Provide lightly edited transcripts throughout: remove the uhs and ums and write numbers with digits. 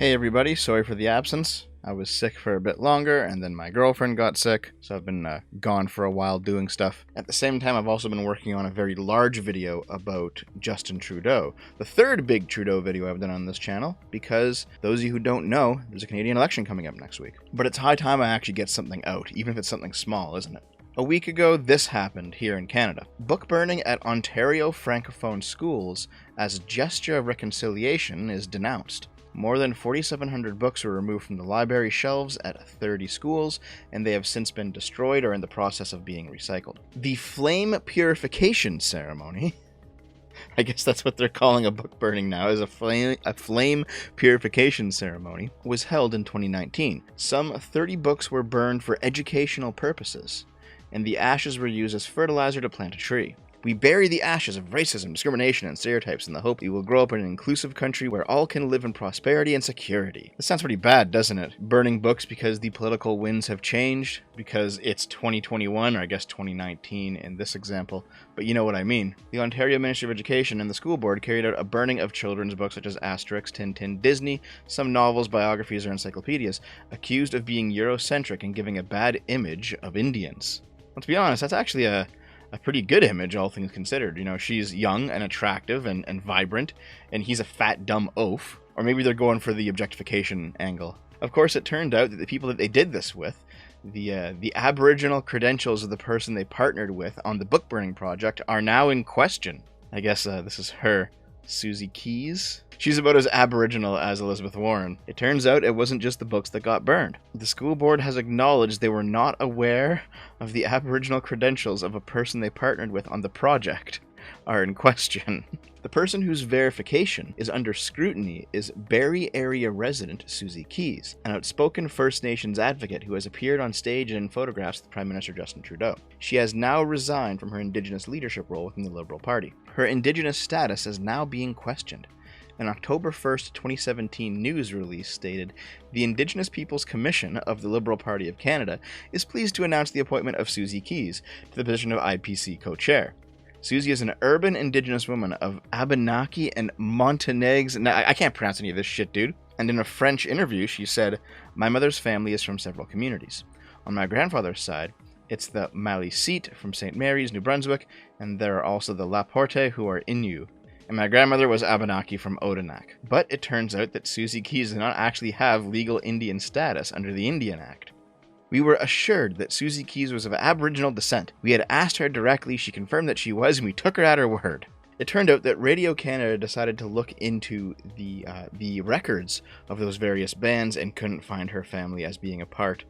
Hey everybody, sorry for the absence. I was sick for a bit longer, and then my girlfriend got sick, so I've been gone for a while doing stuff. At the same time, I've also been working on a very large video about Justin Trudeau. The third big Trudeau video I've done on this channel, because those of you who don't know, there's a Canadian election coming up next week. But it's high time I actually get something out, even if it's something small, isn't it? A week ago, this happened here in Canada. Book burning at Ontario Francophone schools as a gesture of reconciliation is denounced. More than 4,700 books were removed from the library shelves at 30 schools, and they have since been destroyed or in the process of being recycled. The flame purification ceremony, I guess that's what they're calling a book burning now, is a flame purification ceremony, was held in 2019. Some 30 books were burned for educational purposes, and the ashes were used as fertilizer to plant a tree. We bury the ashes of racism, discrimination, and stereotypes in the hope we will grow up in an inclusive country where all can live in prosperity and security. This sounds pretty bad, doesn't it? Burning books because the political winds have changed, because it's 2021, or I guess 2019 in this example, but you know what I mean. The Ontario Ministry of Education and the school board carried out a burning of children's books such as Asterix, Tintin, Disney, some novels, biographies, or encyclopedias, accused of being Eurocentric and giving a bad image of Indians. Let's be honest, that's actually a pretty good image, all things considered. You know, she's young and attractive and vibrant, and he's a fat, dumb oaf. Or maybe they're going for the objectification angle. Of course, it turned out that the people that they did this with, the Aboriginal credentials of the person they partnered with on the book burning project, are now in question. I guess this is her, Susie Keys. She's about as Aboriginal as Elizabeth Warren. It turns out it wasn't just the books that got burned. The school board has acknowledged they were not aware of the Aboriginal credentials of a person they partnered with on the project are in question. The person whose verification is under scrutiny is Barrie area resident Susie Keys, an outspoken First Nations advocate who has appeared on stage and in photographs with Prime Minister Justin Trudeau. She has now resigned from her Indigenous leadership role within the Liberal Party. Her Indigenous status is now being questioned. An October 1st, 2017 news release stated, "The Indigenous Peoples Commission of the Liberal Party of Canada is pleased to announce the appointment of Susie Keys to the position of IPC co-chair. Susie is an urban Indigenous woman of Abenaki and Montagnais." Now, I can't pronounce any of this shit, dude. And in a French interview, she said, "My mother's family is from several communities. On my grandfather's side, it's the Malicite from St. Mary's, New Brunswick, and there are also the Laporte who are Innu. And my grandmother was Abenaki from Odanak." But it turns out that Susie Keys did not actually have legal Indian status under the Indian Act. "We were assured that Susie Keys was of Aboriginal descent. We had asked her directly, she confirmed that she was, and we took her at her word." It turned out that Radio Canada decided to look into the records of those various bands and couldn't find her family as being a part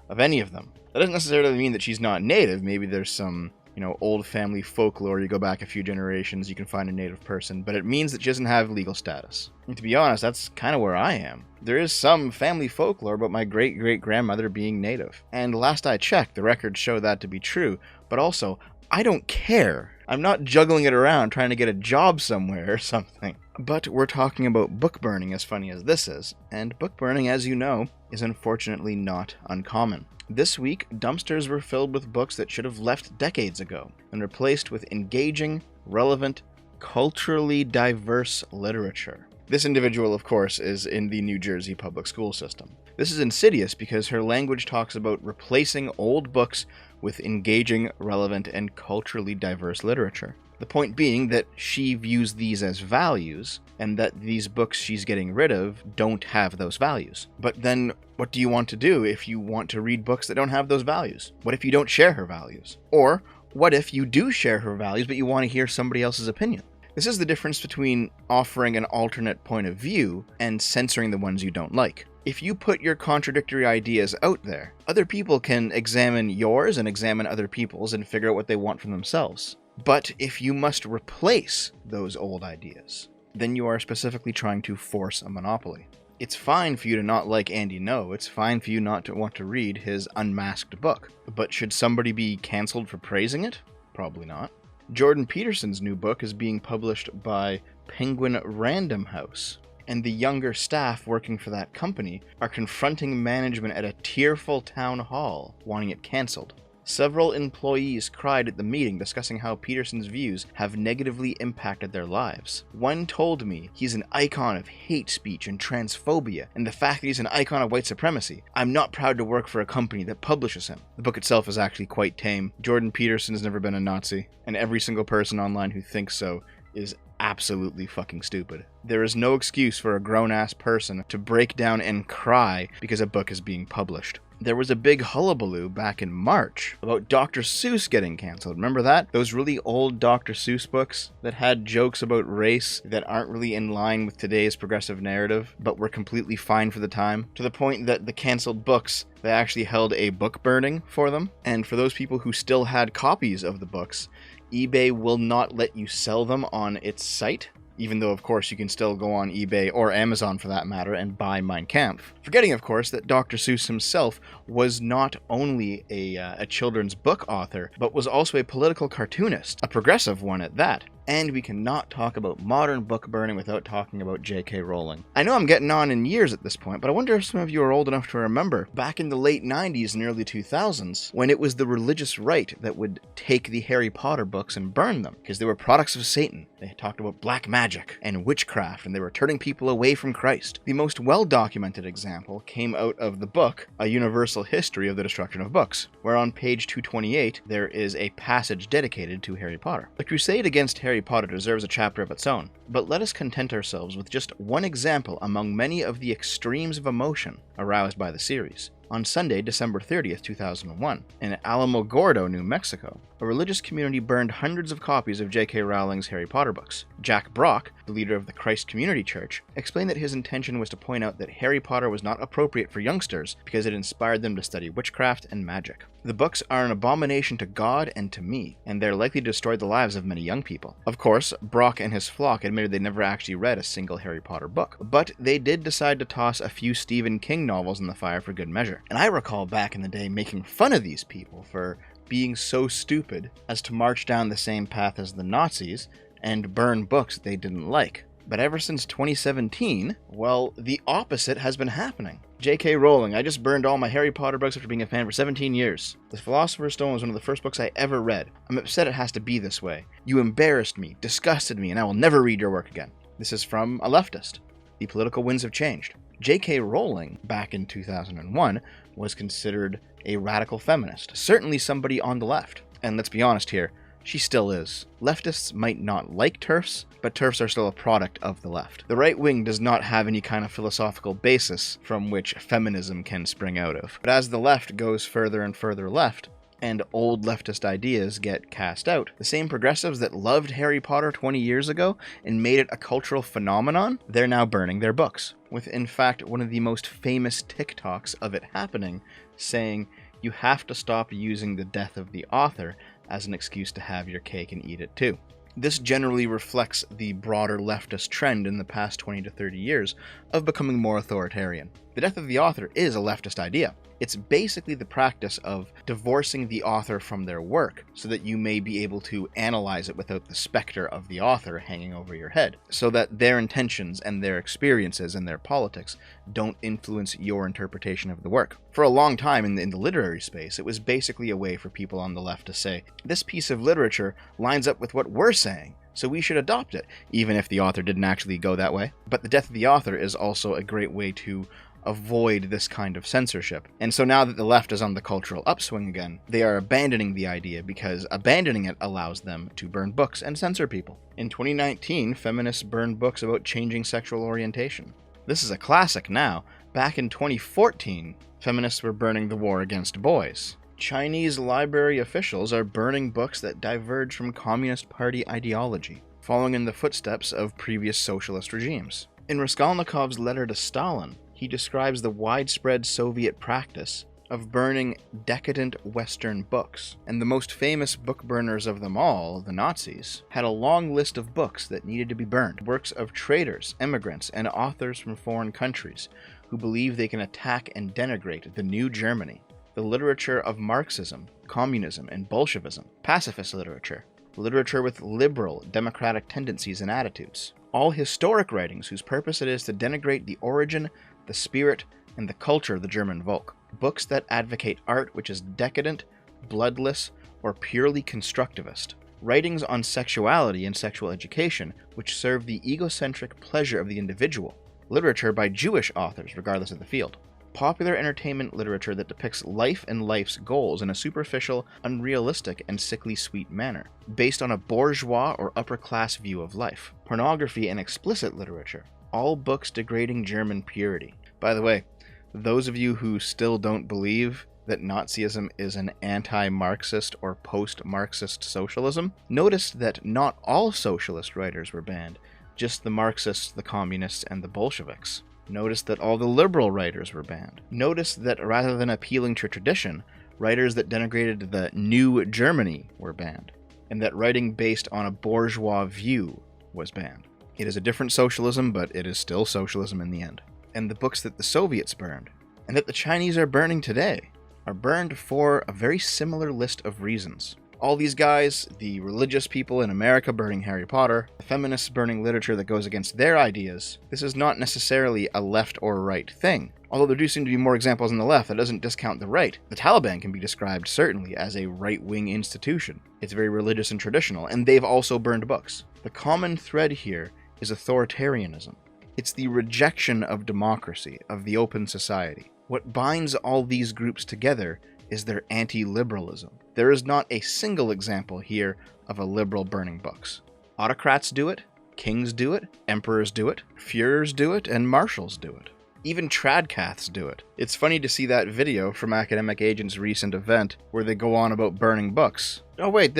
of any of them. That doesn't necessarily mean that she's not Native. Maybe there's some, old family folklore, you go back a few generations, you can find a Native person, but it means that she doesn't have legal status. And to be honest, that's kind of where I am. There is some family folklore about my great-great-grandmother being Native. And last I checked, the records show that to be true, but also, I don't care. I'm not juggling it around trying to get a job somewhere or something. But we're talking about book burning, as funny as this is, and book burning, as you know, is unfortunately not uncommon. This week, dumpsters were filled with books that should have left decades ago and replaced with engaging, relevant, culturally diverse literature. This individual, of course, is in the New Jersey public school system. This is insidious because her language talks about replacing old books with engaging, relevant, and culturally diverse literature. The point being that she views these as values, and that these books she's getting rid of don't have those values. But then, what do you want to do if you want to read books that don't have those values? What if you don't share her values? Or, what if you do share her values, but you want to hear somebody else's opinion? This is the difference between offering an alternate point of view and censoring the ones you don't like. If you put your contradictory ideas out there, other people can examine yours and examine other people's and figure out what they want from themselves. But if you must replace those old ideas, then you are specifically trying to force a monopoly. It's fine for you to not like Andy Ngo, it's fine for you not to want to read his unmasked book. But should somebody be cancelled for praising it? Probably not. Jordan Peterson's new book is being published by Penguin Random House, and the younger staff working for that company are confronting management at a tearful town hall, wanting it cancelled. Several employees cried at the meeting discussing how Peterson's views have negatively impacted their lives. One told me he's an icon of hate speech and transphobia, and the fact that he's an icon of white supremacy. I'm not proud to work for a company that publishes him. The book itself is actually quite tame. Jordan Peterson's never been a Nazi, and every single person online who thinks so is absolutely fucking stupid. There is no excuse for a grown-ass person to break down and cry because a book is being published. There was a big hullabaloo back in March about Dr. Seuss getting cancelled. Remember that? Those really old Dr. Seuss books that had jokes about race that aren't really in line with today's progressive narrative, but were completely fine for the time, to the point that the cancelled books, they actually held a book burning for them. And for those people who still had copies of the books, eBay will not let you sell them on its site, even though, of course, you can still go on eBay, or Amazon for that matter, and buy Mein Kampf. Forgetting, of course, that Dr. Seuss himself was not only a children's book author, but was also a political cartoonist, a progressive one at that. And we cannot talk about modern book burning without talking about J.K. Rowling. I know I'm getting on in years at this point, but I wonder if some of you are old enough to remember back in the late 90s and early 2000s when it was the religious right that would take the Harry Potter books and burn them because they were products of Satan. They talked about black magic and witchcraft, and they were turning people away from Christ. The most well-documented example came out of the book A Universal History of the Destruction of Books, where on page 228 there is a passage dedicated to Harry Potter. The crusade against Harry Potter deserves a chapter of its own, but let us content ourselves with just one example among many of the extremes of emotion aroused by the series. On Sunday, December 30th, 2001, in Alamogordo, New Mexico, a religious community burned hundreds of copies of J.K. Rowling's Harry Potter books. Jack Brock, the leader of the Christ Community Church, explained that his intention was to point out that Harry Potter was not appropriate for youngsters because it inspired them to study witchcraft and magic. The books are an abomination to God and to me, and they're likely to destroy the lives of many young people. Of course, Brock and his flock admitted they never actually read a single Harry Potter book, but they did decide to toss a few Stephen King novels in the fire for good measure. And I recall back in the day making fun of these people for being so stupid as to march down the same path as the Nazis and burn books they didn't like. But ever since 2017, well, the opposite has been happening. J.K. Rowling, I just burned all my Harry Potter books after being a fan for 17 years. The Philosopher's Stone was one of the first books I ever read. I'm upset it has to be this way. You embarrassed me, disgusted me, and I will never read your work again. This is from a leftist. The political winds have changed. J.K. Rowling, back in 2001, was considered a radical feminist, certainly somebody on the left. And let's be honest here, she still is. Leftists might not like TERFs, but TERFs are still a product of the left. The right wing does not have any kind of philosophical basis from which feminism can spring out of. But as the left goes further and further left, and old leftist ideas get cast out, the same progressives that loved Harry Potter 20 years ago and made it a cultural phenomenon, they're now burning their books. With, in fact, one of the most famous TikToks of it happening, saying, "You have to stop using the death of the author as an excuse to have your cake and eat it too." This generally reflects the broader leftist trend in the past 20 to 30 years of becoming more authoritarian. The death of the author is a leftist idea. It's basically the practice of divorcing the author from their work so that you may be able to analyze it without the specter of the author hanging over your head, so that their intentions and their experiences and their politics don't influence your interpretation of the work. For a long time in the literary space, it was basically a way for people on the left to say, this piece of literature lines up with what we're saying, so we should adopt it, even if the author didn't actually go that way. But the death of the author is also a great way to avoid this kind of censorship. And so now that the left is on the cultural upswing again, they are abandoning the idea because abandoning it allows them to burn books and censor people. In 2019, feminists burned books about changing sexual orientation. This is a classic now. Back in 2014, feminists were burning The War Against Boys. Chinese library officials are burning books that diverge from Communist Party ideology, following in the footsteps of previous socialist regimes. In Raskolnikov's letter to Stalin, he describes the widespread Soviet practice of burning decadent Western books. And the most famous book burners of them all, the Nazis, had a long list of books that needed to be burned. Works of traitors, immigrants, and authors from foreign countries who believe they can attack and denigrate the new Germany. The literature of Marxism, communism, and Bolshevism. Pacifist literature. Literature with liberal, democratic tendencies and attitudes. All historic writings whose purpose it is to denigrate the origin, the spirit, and the culture of the German Volk. Books that advocate art which is decadent, bloodless, or purely constructivist. Writings on sexuality and sexual education, which serve the egocentric pleasure of the individual. Literature by Jewish authors, regardless of the field. Popular entertainment literature that depicts life and life's goals in a superficial, unrealistic, and sickly sweet manner, based on a bourgeois or upper-class view of life. Pornography and explicit literature. All books degrading German purity. By the way, those of you who still don't believe that Nazism is an anti-Marxist or post-Marxist socialism, notice that not all socialist writers were banned, just the Marxists, the communists, and the Bolsheviks. Notice that all the liberal writers were banned. Notice that rather than appealing to tradition, writers that denigrated the new Germany were banned, and that writing based on a bourgeois view was banned. It is a different socialism, but it is still socialism in the end. And the books that the Soviets burned, and that the Chinese are burning today, are burned for a very similar list of reasons. All these guys, the religious people in America burning Harry Potter, the feminists burning literature that goes against their ideas, this is not necessarily a left or right thing. Although there do seem to be more examples on the left, that doesn't discount the right. The Taliban can be described certainly as a right-wing institution. It's very religious and traditional, and they've also burned books. The common thread here is authoritarianism. It's the rejection of democracy, of the open society. What binds all these groups together is their anti-liberalism. There is not a single example here of a liberal burning books. Autocrats do it, kings do it, emperors do it, Führers do it, and marshals do it. Even tradcaths do it. It's funny to see that video from Academic Agent's recent event where they go on about burning books. Oh wait,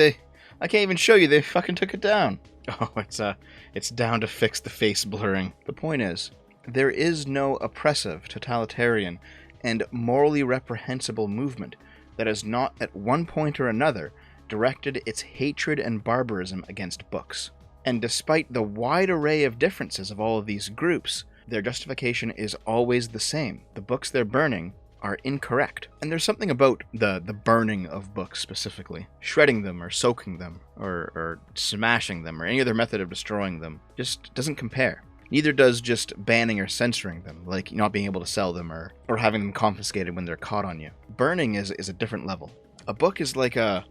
I can't even show you, they fucking took it down. Oh, it's down to fix the face blurring. The point is, there is no oppressive, totalitarian, and morally reprehensible movement that has not at one point or another directed its hatred and barbarism against books. And despite the wide array of differences of all of these groups, their justification is always the same. The books they're burning are incorrect. And there's something about the burning of books specifically. Shredding them or soaking them or smashing them or any other method of destroying them just doesn't compare. Neither does just banning or censoring them, like not being able to sell them or having them confiscated when they're caught on you. Burning is a different level. A book is like a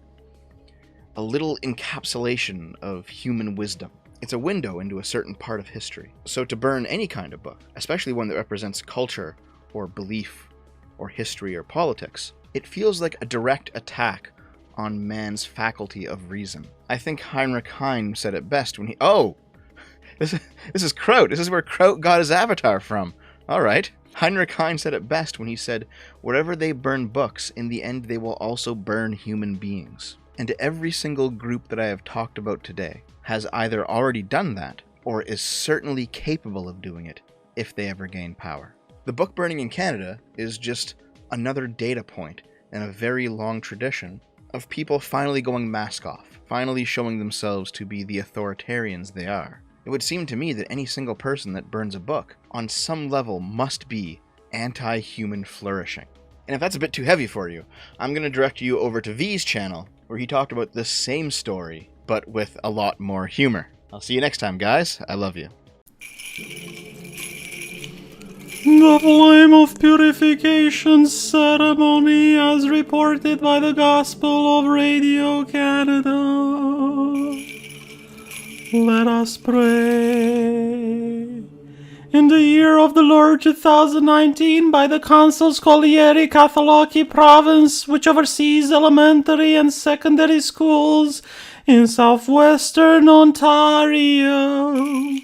little encapsulation of human wisdom. It's a window into a certain part of history. So to burn any kind of book, especially one that represents culture or belief or history or politics, it feels like a direct attack on man's faculty of reason. I think Heinrich Heine said it best when he... Oh! This is Kraut. This is where Kraut got his avatar from. Alright. Heinrich Heine said it best when he said, wherever they burn books, in the end they will also burn human beings. And every single group that I have talked about today has either already done that, or is certainly capable of doing it, if they ever gain power. The book burning in Canada is just another data point in a very long tradition of people finally going mask off, finally showing themselves to be the authoritarians they are. It would seem to me that any single person that burns a book, on some level, must be anti-human flourishing. And if that's a bit too heavy for you, I'm going to direct you over to V's channel, where he talked about this same story, but with a lot more humor. I'll see you next time, guys. I love you. The flame of purification ceremony as reported by the Gospel of Radio Canada. Let us pray. In the year of the Lord 2019, by the Council Scogliere Catholici Province, which oversees elementary and secondary schools in southwestern Ontario,